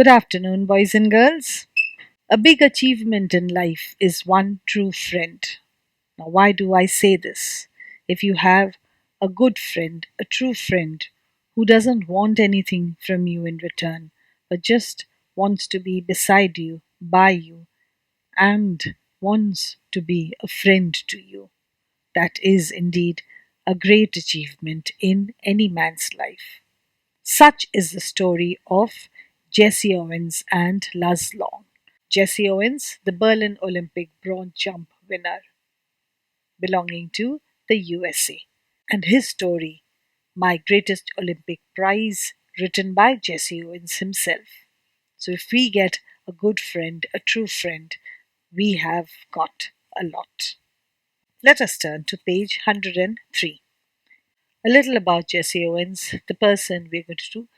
Good afternoon, boys and girls. A big achievement in life is one true friend. Now, why do I say this? If you have a good friend, a true friend, who doesn't want anything from you in return, but just wants to be beside you, by you, and wants to be a friend to you, that is indeed a great achievement in any man's life. Such is the story of Jesse Owens and Luz Long. Jesse Owens, the Berlin Olympic bronze jump winner belonging to the USA. And his story, My Greatest Olympic Prize, written by Jesse Owens himself. So if we get a good friend, a true friend, we have got a lot. Let us turn to page 103. A little about Jesse Owens, the person we're going to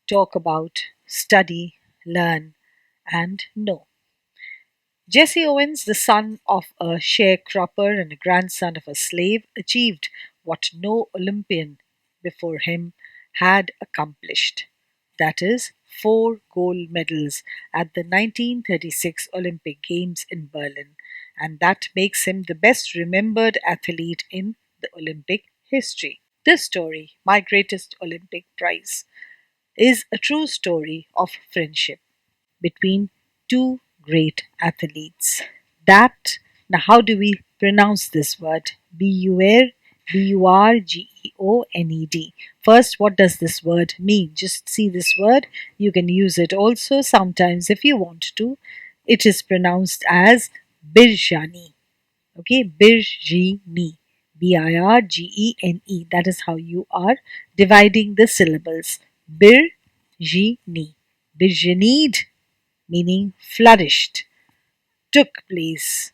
talk about, study, learn, and know. Jesse Owens, the son of a sharecropper and a grandson of a slave, achieved what no Olympian before him had accomplished. That is, 4 gold medals at the 1936 Olympic Games in Berlin, and that makes him the best remembered athlete in the Olympic history. This story, My Greatest Olympic Prize, is a true story of friendship between two great athletes. That, now how do we pronounce this word? Burgeoned. First, what does this word mean? Just see this word. You can use it also sometimes if you want to. It is pronounced as Birjani. Okay, Birjini. Birgene. That is how you are dividing the syllables. Birjini. Birjanid, meaning flourished, took place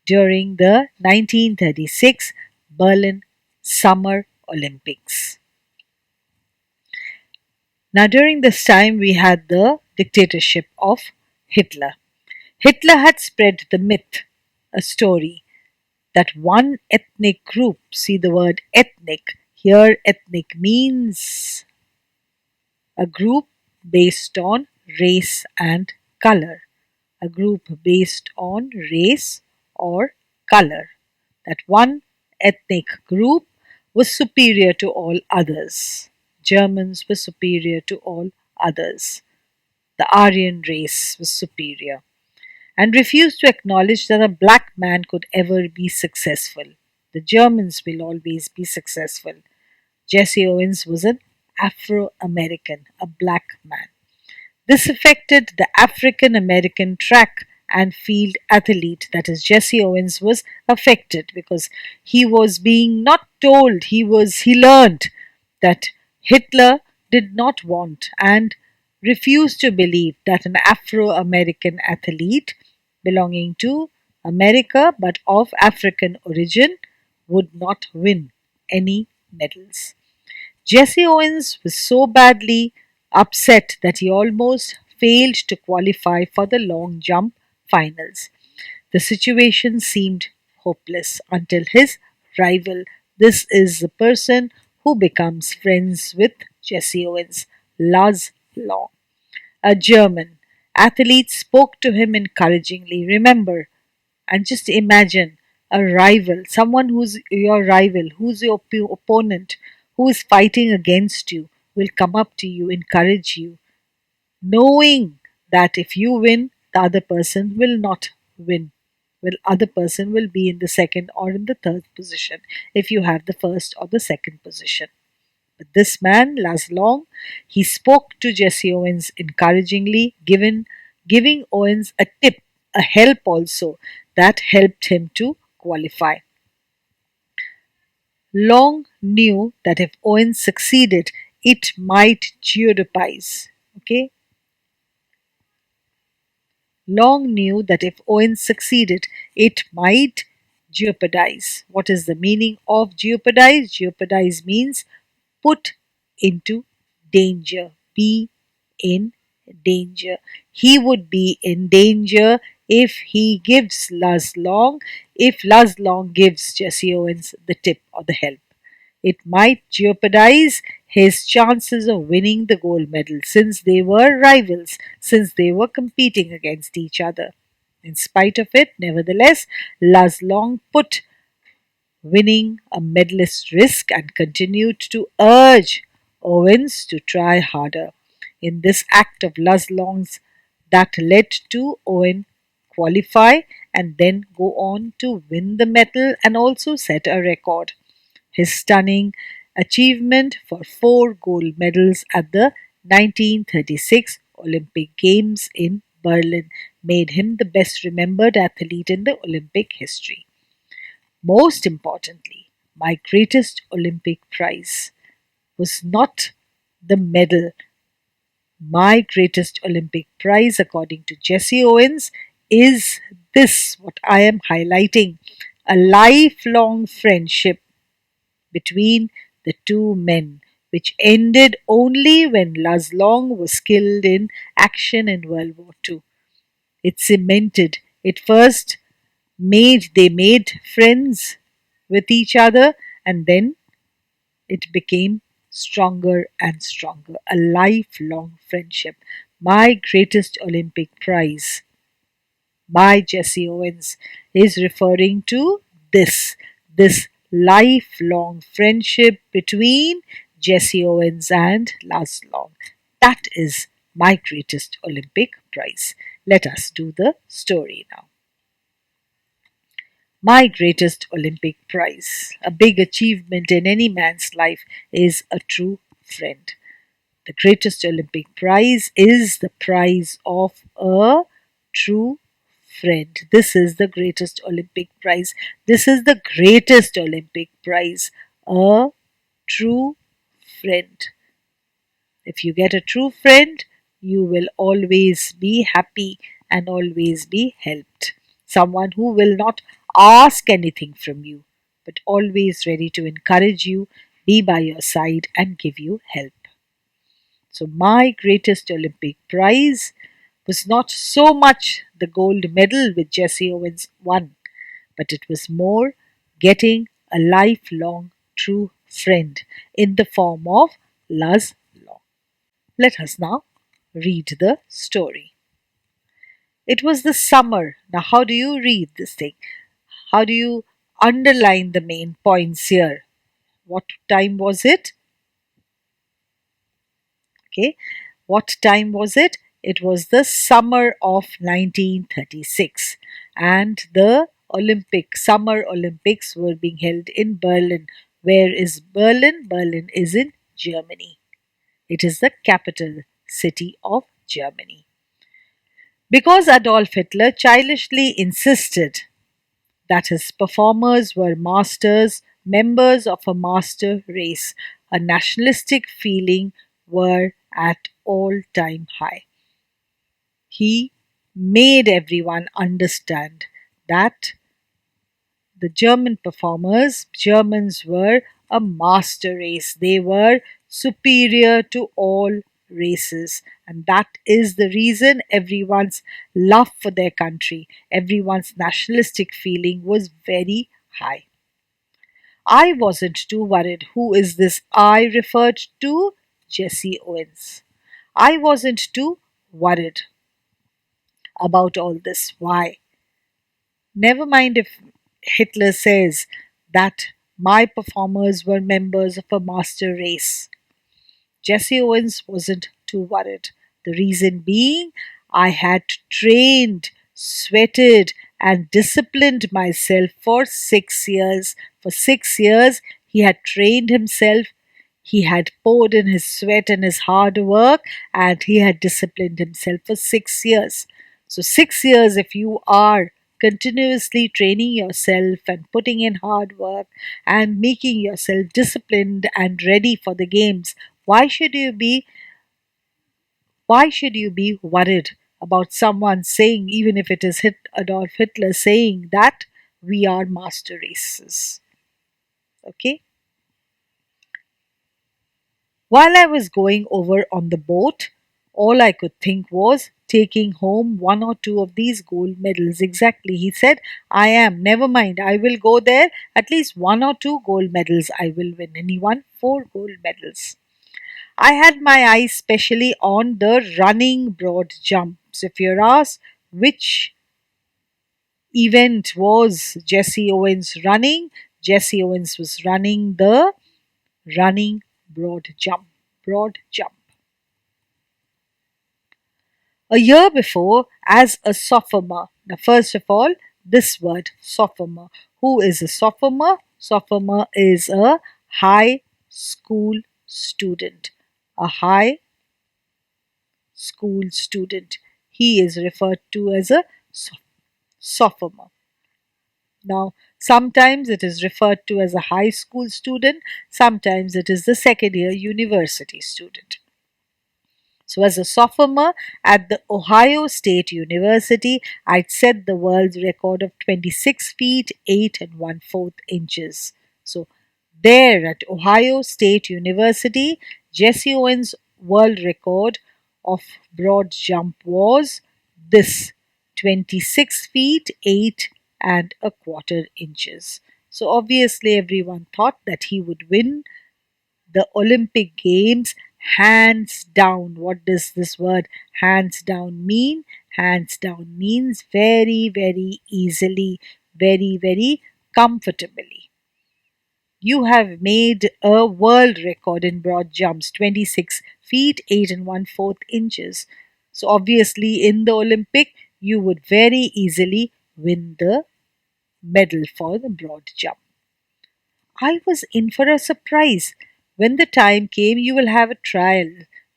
during the 1936 Berlin Summer Olympics. Now, during this time, we had the dictatorship of Hitler. Hitler had spread the myth, a story, that one ethnic group, see the word ethnic, here ethnic means a group based on race and color. A group based on race or color. That one ethnic group was superior to all others. Germans were superior to all others. The Aryan race was superior and refused to acknowledge that a black man could ever be successful. The Germans will always be successful. Jesse Owens was an Afro American, a black man. This affected the African American track and field athlete, that is, Jesse Owens was affected because he was being not told, he learned that Hitler did not want and refused to believe that an Afro American athlete belonging to America but of African origin would not win any medals. Jesse Owens was so badly upset that he almost failed to qualify for the long jump finals. The situation seemed hopeless until his rival, this is the person who becomes friends with Jesse Owens, Luz Long, a German athlete, spoke to him encouragingly. Remember, and just imagine a rival, someone who's your rival, who's your opponent, who is fighting against you, will come up to you, encourage you, knowing that if you win, the other person will not win. Well, other person will be in the second or in the third position if you have the first or the second position. But this man, Luz Long, he spoke to Jesse Owens encouragingly, giving Owens a tip, a help also, that helped him to qualify. Long knew that if Owens succeeded, it might jeopardize. Okay? Long knew that if Owens succeeded, it might jeopardize. What is the meaning of jeopardize? Jeopardize means put into danger, be in danger. He would be in danger if he gives Luz Long, if Luz Long gives Jesse Owens the tip or the help. It might jeopardize his chances of winning the gold medal since they were rivals, since they were competing against each other. In spite of it, nevertheless, Long put winning a medalist risk and continued to urge Owens to try harder. In this act of Long's that led to Owen qualify and then go on to win the medal and also set a record. His stunning achievement for 4 gold medals at the 1936 Olympic Games in Berlin made him the best remembered athlete in the Olympic history. Most importantly, my greatest Olympic prize was not the medal. My greatest Olympic prize, according to Jesse Owens, is this what I am highlighting: a lifelong friendship between the two men, which ended only when Long was killed in action in World War II. It cemented, it first they made friends with each other, and then it became stronger and stronger. A lifelong friendship. My greatest Olympic prize by Jesse Owens is referring to this lifelong friendship between Jesse Owens and Lars Long. That is my greatest Olympic prize. Let us do the story now. My greatest Olympic prize, a big achievement in any man's life, is a true friend. The greatest Olympic prize is the prize of a true friend. This is the greatest Olympic prize. This is the greatest Olympic prize. A true friend. If you get a true friend, you will always be happy and always be helped. Someone who will not ask anything from you, but always ready to encourage you, be by your side, and give you help. So, my greatest Olympic prize was not so much the gold medal which Jesse Owens won, but it was more getting a lifelong true friend in the form of Laz Long. Let us now read the story. It was the summer. Now, how do you read this thing? How do you underline the main points here? What time was it? Okay. What time was it? It was the summer of 1936, and the Summer Olympics were being held in Berlin. Where is Berlin? Berlin is in Germany. It is the capital city of Germany. Because Adolf Hitler childishly insisted that his performers were members of a master race, a nationalistic feeling were at all-time high. He made everyone understand that the Germans were a master race. They were superior to all races. And that is the reason everyone's love for their country, everyone's nationalistic feeling was very high. I wasn't too worried. Who is this I referred to? Jesse Owens. I wasn't too worried about all this. Why? Never mind if Hitler says that my performers were members of a master race. Jesse Owens wasn't too worried. The reason being, I had trained, sweated, and disciplined myself for 6 years. For 6 years, he had trained himself, he had poured in his sweat and his hard work, and he had disciplined himself for 6 years. So, 6 years, if you are continuously training yourself and putting in hard work and making yourself disciplined and ready for the games, why should you be worried about someone saying, even if it is Adolf Hitler saying that we are master races? Okay. While I was going over on the boat, all I could think was taking home one or two of these gold medals. Exactly, he said, I am. Never mind, I will go there. At least one or two gold medals I will win. And he won 4 gold medals. I had my eyes specially on the running broad jump. So if you're asked which event was Jesse Owens running, Jesse Owens was running the running broad jump. Broad jump. A year before, as a sophomore. Now, first of all, this word, sophomore. Who is a sophomore? Sophomore is a high school student. A high school student. He is referred to as a sophomore. Now, sometimes it is referred to as a high school student, sometimes it is the second year university student. So, as a sophomore at the Ohio State University, I'd set the world's record of 26 feet 8 and 1/4 inches. So, there at Ohio State University, Jesse Owens' world record of broad jump was this 26 feet 8 and a quarter inches. So, obviously, everyone thought that he would win the Olympic Games hands down. What does this word hands down mean? Hands down means very, very easily, very, very comfortably. You have made a world record in broad jumps, 26 feet 8 and 1/4 inches. So, obviously, in the Olympic, you would very easily win the medal for the broad jump. I was in for a surprise. When the time came, you will have a trial.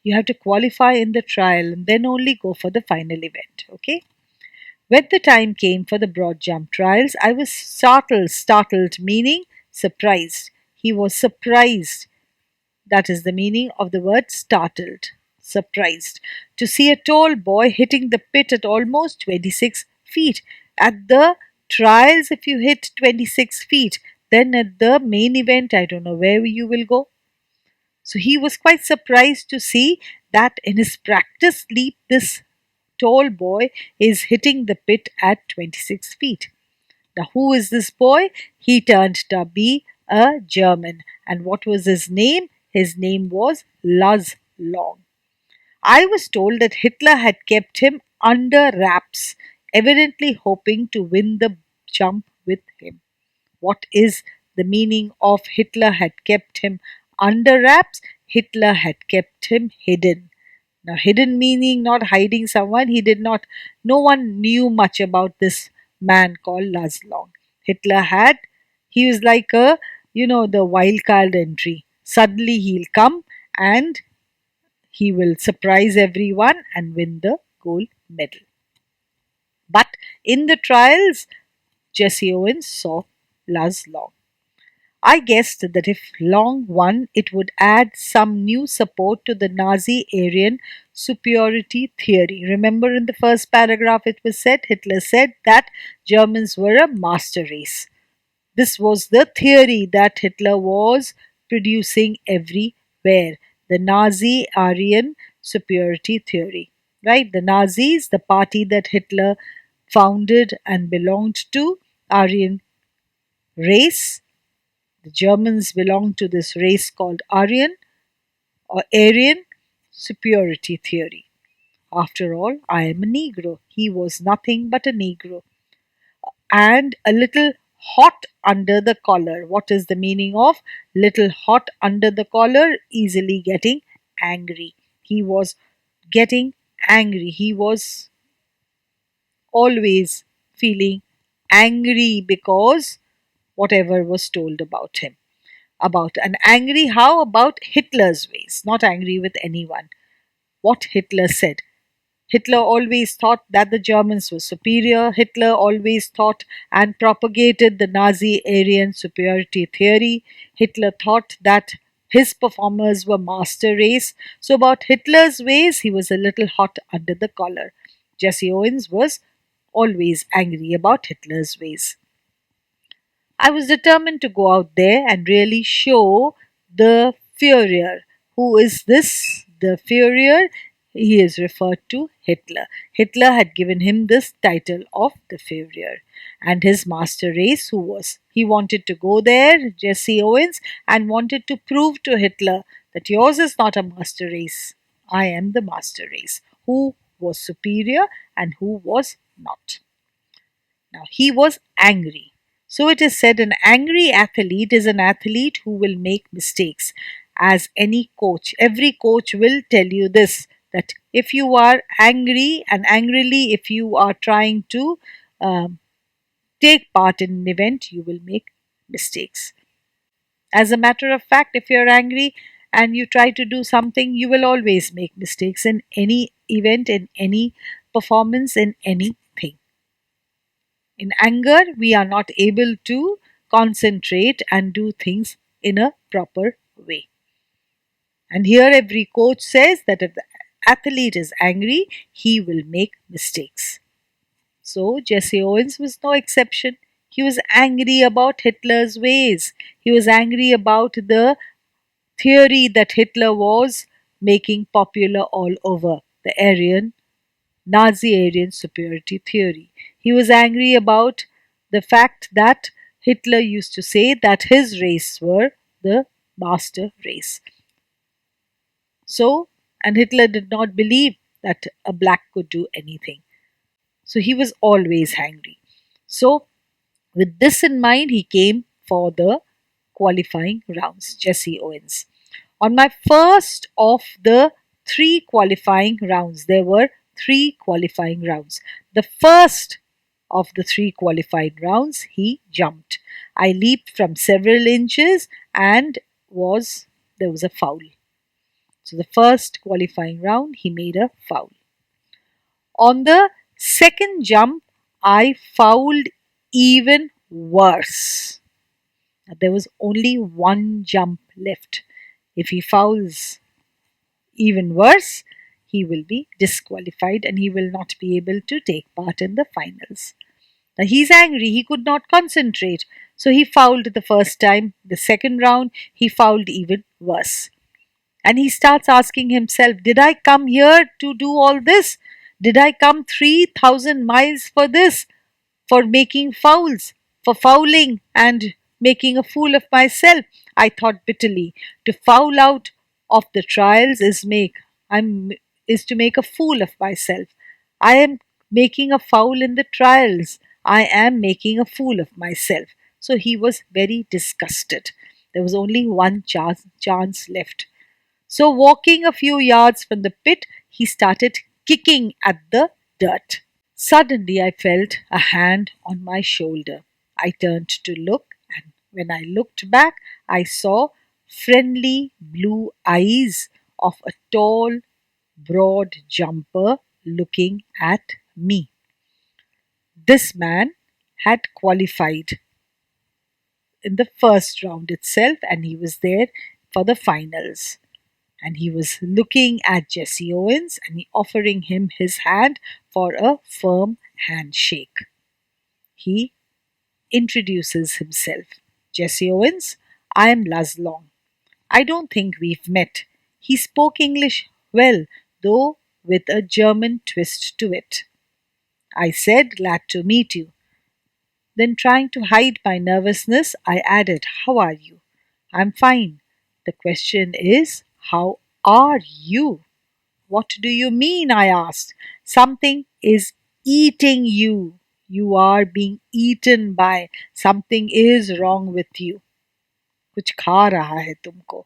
You have to qualify in the trial and then only go for the final event. Okay? When the time came for the broad jump trials, I was startled meaning surprised. He was surprised. That is the meaning of the word startled. Surprised. To see a tall boy hitting the pit at almost 26 feet. At the trials, if you hit 26 feet, then at the main event, I don't know where you will go. So he was quite surprised to see that in his practice leap, this tall boy is hitting the pit at 26 feet. Now, who is this boy? He turned to be a German. And what was his name? His name was Luz Long. I was told that Hitler had kept him under wraps, evidently hoping to win the jump with him. What is the meaning of Hitler had kept him under wraps? Hitler had kept him hidden. Now, hidden meaning not hiding someone. He did not, no one knew much about this man called Luz Long. Hitler had, he was like a, the wild card entry. Suddenly he'll come and he will surprise everyone and win the gold medal. But in the trials, Jesse Owens saw Luz Long. I guessed that if Long won, it would add some new support to the Nazi Aryan superiority theory. Remember in the first paragraph it was said, Hitler said that Germans were a master race. This was the theory that Hitler was producing everywhere. The Nazi Aryan superiority theory. Right? The Nazis, the party that Hitler founded and belonged to, Aryan race. The Germans belonged to this race called Aryan or Aryan superiority theory. After all, I am a Negro. He was nothing but a Negro. And a little hot under the collar. What is the meaning of little hot under the collar? Easily getting angry. He was getting angry. He was always feeling angry because whatever was told about him. About and angry how about Hitler's ways, not angry with anyone. What Hitler said. Hitler always thought that the Germans were superior. Hitler always thought and propagated the Nazi Aryan superiority theory. Hitler thought that his performers were master race. So about Hitler's ways, he was a little hot under the collar. Jesse Owens was always angry about Hitler's ways. I was determined to go out there and really show the Führer. Who is this? The Führer? He is referred to Hitler. Hitler had given him this title of the Führer. And his master race, who was? He wanted to go there, Jesse Owens, and wanted to prove to Hitler that yours is not a master race. I am the master race. Who was superior and who was not? Now, he was angry. So it is said an angry athlete is an athlete who will make mistakes. As any coach, every coach will tell you this, that if you are angry and angrily, if you are trying to um, take part in an event, you will make mistakes. As a matter of fact, if you're angry and you try to do something, you will always make mistakes in any event, in any performance, in anything. In anger, we are not able to concentrate and do things in a proper way. And here, every coach says that if the athlete is angry, he will make mistakes. So, Jesse Owens was no exception. He was angry about Hitler's ways. He was angry about the theory that Hitler was making popular all over, the Nazi Aryan superiority theory. He was angry about the fact that Hitler used to say that his race were the master race. So, and Hitler did not believe that a black could do anything. So he was always angry. So, with this in mind, he came for the qualifying rounds, Jesse Owens. On my first of the three qualifying rounds, there were three qualifying rounds. The first of the three qualifying rounds, he jumped. I leaped from several inches and there was a foul. So the first qualifying round, he made a foul. On the second jump, I fouled even worse. There was only one jump left. If he fouls even worse, he will be disqualified and he will not be able to take part in the finals. Now he's angry, he could not concentrate. So he fouled the first time. The second round, he fouled even worse. And he starts asking himself, did I come here to do all this? Did I come 3,000 miles for this? For making fouls, for fouling and making a fool of myself? I thought bitterly. To foul out of the trials is to make a fool of myself. I am making a foul in the trials. I am making a fool of myself. So he was very disgusted. There was only one chance left. So, walking a few yards from the pit, he started kicking at the dirt. Suddenly, I felt a hand on my shoulder. I turned to look, and when I looked back, I saw friendly blue eyes of a tall, broad jumper looking at me. This man had qualified in the first round itself, and he was there for the finals. And he was looking at Jesse Owens and offering him his hand for a firm handshake. He introduces himself. Jesse Owens, I am Long. I don't think we've met. He spoke English well, though with a German twist to it. I said, glad to meet you. Then, trying to hide my nervousness, I added, how are you? I'm fine. The question is, how are you? What do you mean? I asked. Something is eating you. You are being eaten by. Something is wrong with you. कुछ खा रहा है तुमको.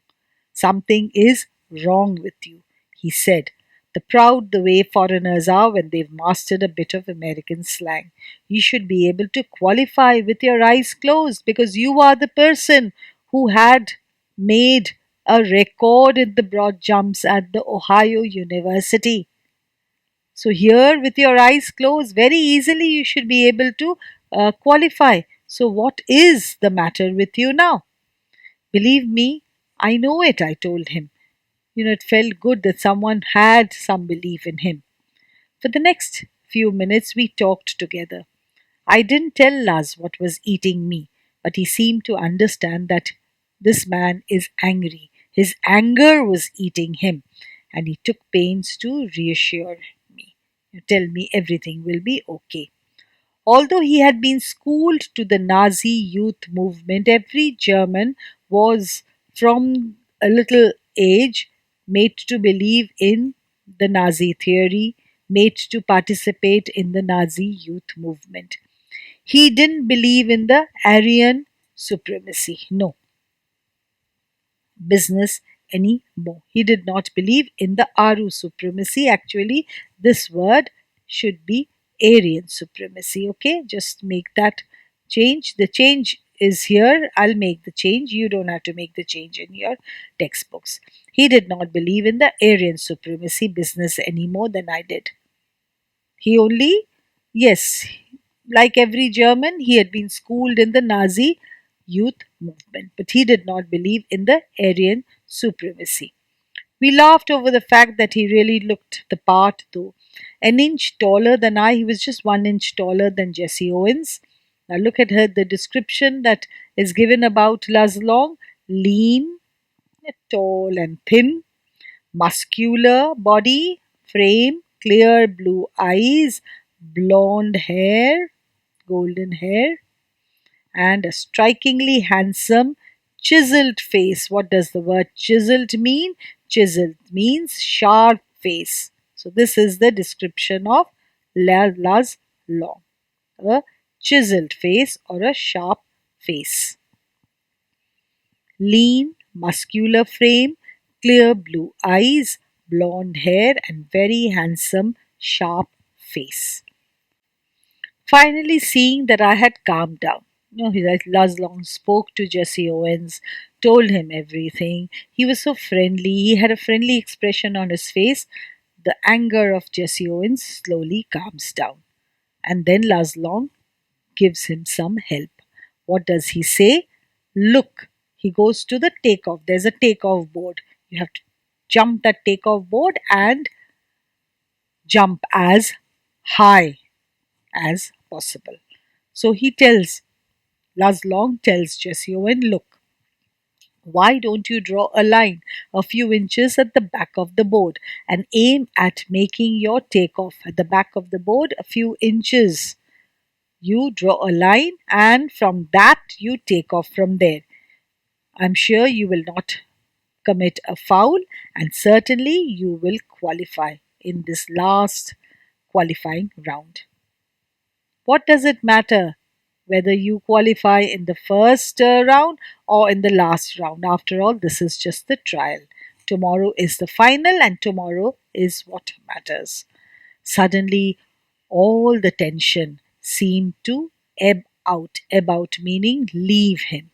Something is wrong with you, he said. The proud the way foreigners are when they've mastered a bit of American slang. You should be able to qualify with your eyes closed because you are the person who had made a record in the broad jumps at the Ohio University. So, here with your eyes closed, very easily you should be able to qualify. So, what is the matter with you now? Believe me, I know it, I told him. It felt good that someone had some belief in him. For the next few minutes, we talked together. I didn't tell Laz what was eating me, but he seemed to understand that this man is angry. His anger was eating him, and he took pains to reassure me. Tell me everything will be okay. Although he had been schooled to the Nazi youth movement, every German was from a little age, made to believe in the Nazi theory, made to participate in the Nazi youth movement. He didn't believe in the Aryan supremacy. No, business anymore. He did not believe in the Aru supremacy. Actually, this word should be Aryan supremacy. Okay, just make that change. The change is here. I'll make the change. You don't have to make the change in your textbooks. He did not believe in the Aryan supremacy business any more than I did. He only, yes, like every German, he had been schooled in the Nazi youth movement, but he did not believe in the Aryan supremacy. We laughed over the fact that he really looked the part, though. An inch taller than I, he was just 1 inch taller than Jessie Owens. Now look at her, the description that is given about Luz Long: lean, tall and thin, muscular body, frame, clear blue eyes, blonde hair, golden hair, and a strikingly handsome, chiseled face. What does the word chiseled mean? Chiseled means sharp face. So, this is the description of Luz Long: a chiseled face or a sharp face. Lean, muscular frame, clear blue eyes, blonde hair, and very handsome, sharp face. Finally, seeing that I had calmed down, Laszlo spoke to Jesse Owens, told him everything. He was so friendly. He had a friendly expression on his face. The anger of Jesse Owens slowly calms down. And then Laszlo gives him some help. What does he say? Look, he goes to the takeoff. There's a takeoff board. You have to jump that takeoff board and jump as high as possible. So he tells, Laszlo tells Jesse Owen, look, why don't you draw a line a few inches at the back of the board and aim at making your takeoff at the back of the board a few inches? You draw a line and from that you take off from there. I'm sure you will not commit a foul and certainly you will qualify in this last qualifying round. What does it matter whether you qualify in the first round or in the last round? After all, this is just the trial. Tomorrow is the final and tomorrow is what matters. Suddenly, all the tension seemed to ebb out, meaning leave him.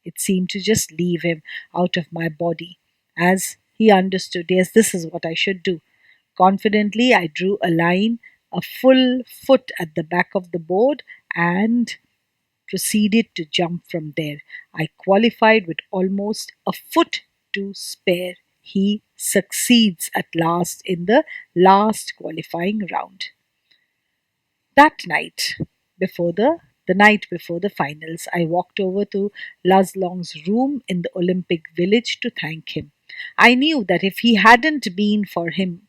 It seemed to just leave him out of my body as he understood, yes, this is what I should do. Confidently, I drew a line a full foot at the back of the board and proceeded to jump from there. I qualified with almost a foot to spare. He succeeds at last in the last qualifying round. That night, the night before the finals, I walked over to Luz Long's room in the Olympic Village to thank him. I knew that if he hadn't been for him,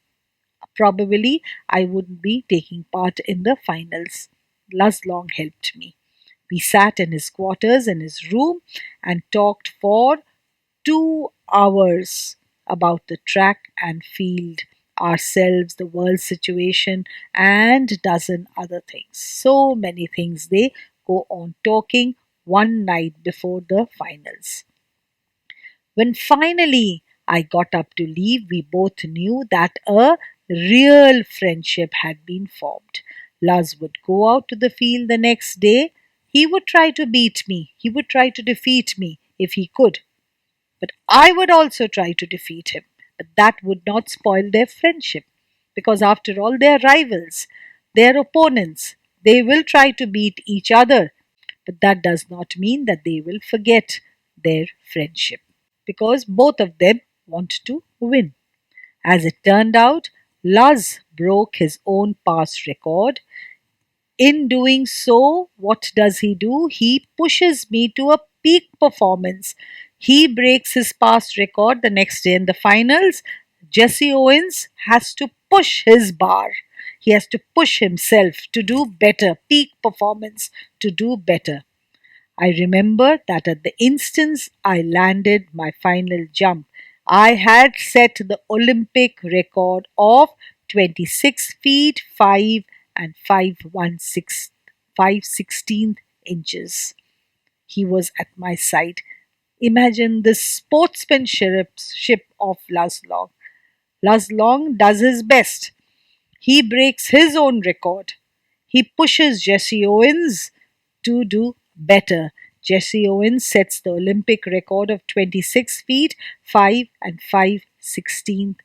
probably I wouldn't be taking part in the finals. Luz Long helped me. We sat in his quarters in his room and talked for 2 hours about the track and field, ourselves, the world situation, and a dozen other things. So many things they go on talking one night before the finals. When finally I got up to leave, we both knew that a real friendship had been formed. Luz would go out to the field the next day. He would try to beat me. He would try to defeat me if he could. But I would also try to defeat him. But that would not spoil their friendship. Because after all, they are rivals. They are opponents. They will try to beat each other. But that does not mean that they will forget their friendship. Because both of them want to win. As it turned out, Luz broke his own past record. In doing so, what does he do? He pushes me to a peak performance. He breaks his past record the next day in the finals. Jesse Owens has to push his bar. He has to push himself to do better, peak performance to do better. I remember that at the instant I landed my final jump, I had set the Olympic record of 26 feet 5 and 5 inches. He was at my side. Imagine the sportsmanship of Laszlo. Laszlo does his best. He breaks his own record. He pushes Jesse Owens to do better. Jesse Owens sets the Olympic record of 26 feet 5 and 5/16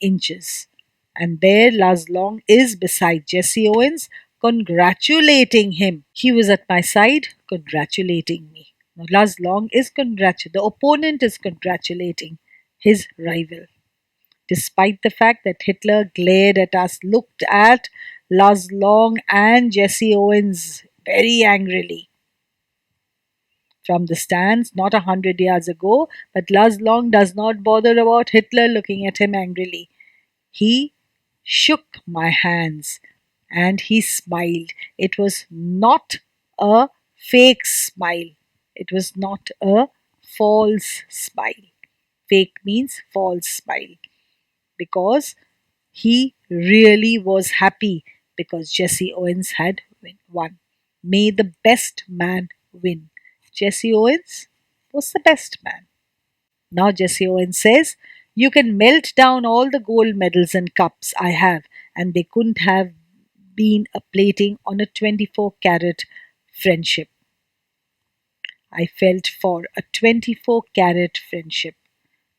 inches. And there Laszlo is beside Jesse Owens, congratulating him. He was at my side, congratulating me. Now the opponent is congratulating his rival. Despite the fact that Hitler glared at us, looked at Laszlo and Jesse Owens very angrily from the stands, not 100 yards ago, but Laszlo does not bother about Hitler looking at him angrily. He shook my hands and he smiled. It was not a fake smile. It was not a false smile. Fake means false smile, because he really was happy because Jesse Owens had won. May the best man win. Jesse Owens was the best man. Now Jesse Owens says, "You can melt down all the gold medals and cups I have, and they couldn't have been a plating on a 24-carat friendship." I felt for a 24-carat friendship,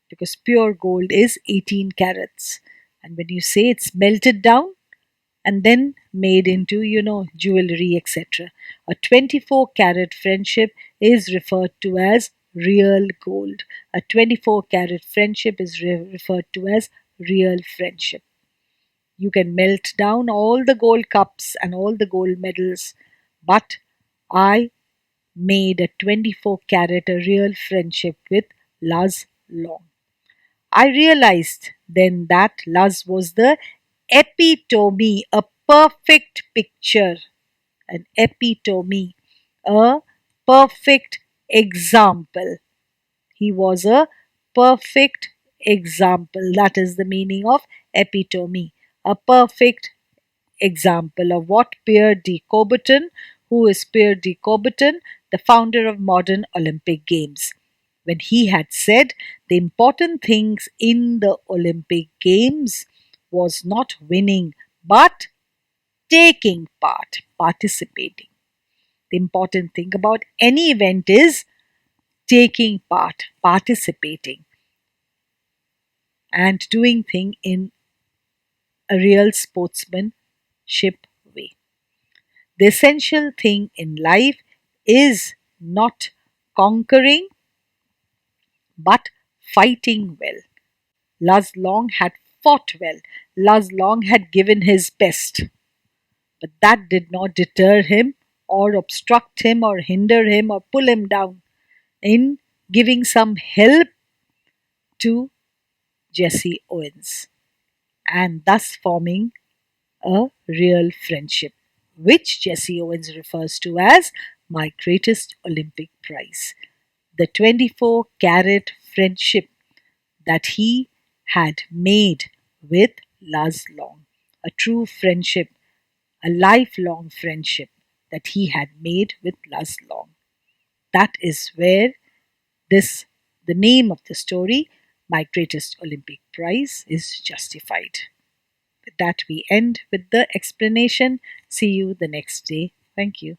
because pure gold is 18 carats. And when you say it's melted down and then made into, jewelry, etc., a 24-carat friendship is referred to as real gold. A 24-carat friendship is referred to as real friendship. You can melt down all the gold cups and all the gold medals, but I made a 24-carat a real friendship with Laz Long. I realized then that Luz was the epitome, a perfect picture, an epitome, a perfect example. He was a perfect example. That is the meaning of epitome, a perfect example of what Pierre de Coubertin, who is Pierre de Coubertin, the founder of modern Olympic Games, when he had said the important things in the Olympic Games was not winning but taking part, participating. The important thing about any event is taking part, participating, and doing thing in a real sportsmanship way. The essential thing in life is not conquering but fighting well. Laz Long had fought well. Laz Long had given his best. But that did not deter him or obstruct him or hinder him or pull him down in giving some help to Jesse Owens, and thus forming a real friendship, which Jesse Owens refers to as my greatest Olympic prize. The 24-carat friendship that he had made with Laz Long, a true friendship, a lifelong friendship that he had made with Laz Long. That is where the name of the story, My Greatest Olympic Prize, is justified. With that, we end with the explanation. See you the next day. Thank you.